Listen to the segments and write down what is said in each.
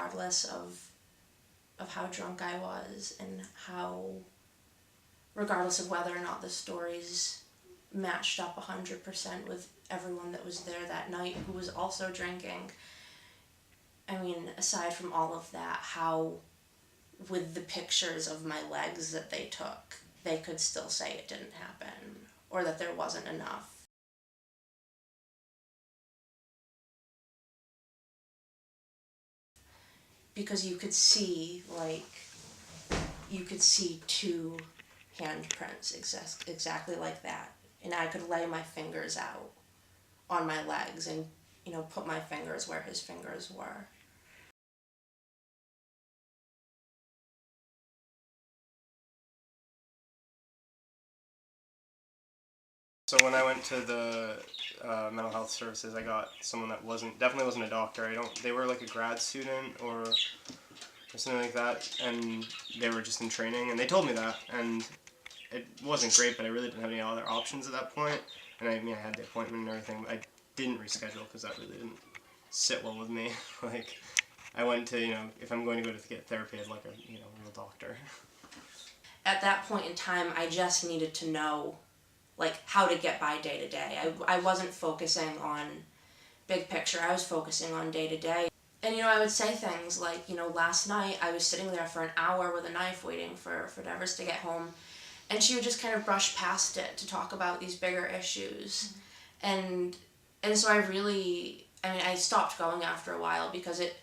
regardless of how drunk I was and regardless of whether or not the stories matched up 100% with everyone that was there that night who was also drinking. I mean, aside from all of that, how with the pictures of my legs that they took, they could still say it didn't happen or that there wasn't enough. Because you could see two handprints exactly like that. And I could lay my fingers out on my legs and, put my fingers where his fingers were. So when I went to the mental health services, I got someone that definitely wasn't a doctor. They were like a grad student or something like that, and they were just in training, and they told me that, and it wasn't great, but I really didn't have any other options at that point. And I had the appointment and everything, but I didn't reschedule because that really didn't sit well with me. Like, I went to, if I'm going to go to get therapy, I'd like a, real doctor. At that point in time, I just needed to know, how to get by day to day. I wasn't focusing on big picture. I was focusing on day to day. And, I would say things like, last night I was sitting there for an hour with a knife waiting for Devers to get home. And she would just kind of brush past it to talk about these bigger issues. Mm-hmm. And so I stopped going after a while because it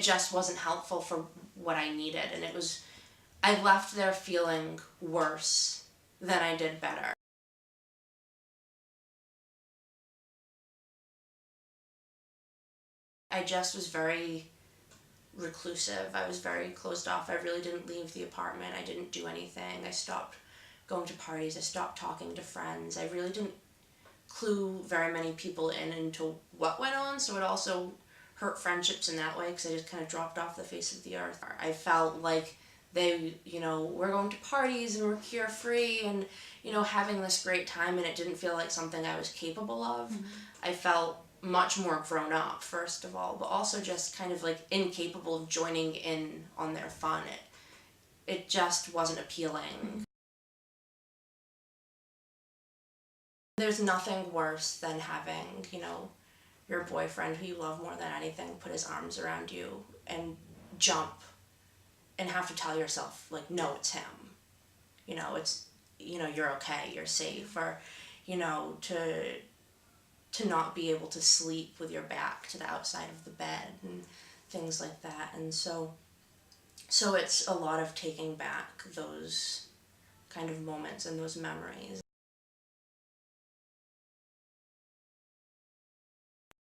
just wasn't helpful for what I needed. And I left there feeling worse than I did better. I just was very reclusive. I was very closed off. I really didn't leave the apartment. I didn't do anything. I stopped going to parties. I stopped talking to friends. I really didn't clue very many people into what went on, so it also hurt friendships in that way because I just kind of dropped off the face of the earth. I felt like they, were going to parties and were carefree and, having this great time, and it didn't feel like something I was capable of. Mm-hmm. I felt much more grown up, first of all, but also just kind of incapable of joining in on their fun. It just wasn't appealing. There's nothing worse than having, your boyfriend who you love more than anything put his arms around you and jump and have to tell yourself, no, it's him. It's, you're okay, you're safe. Or, to not be able to sleep with your back to the outside of the bed and things like that. And so it's a lot of taking back those kind of moments and those memories.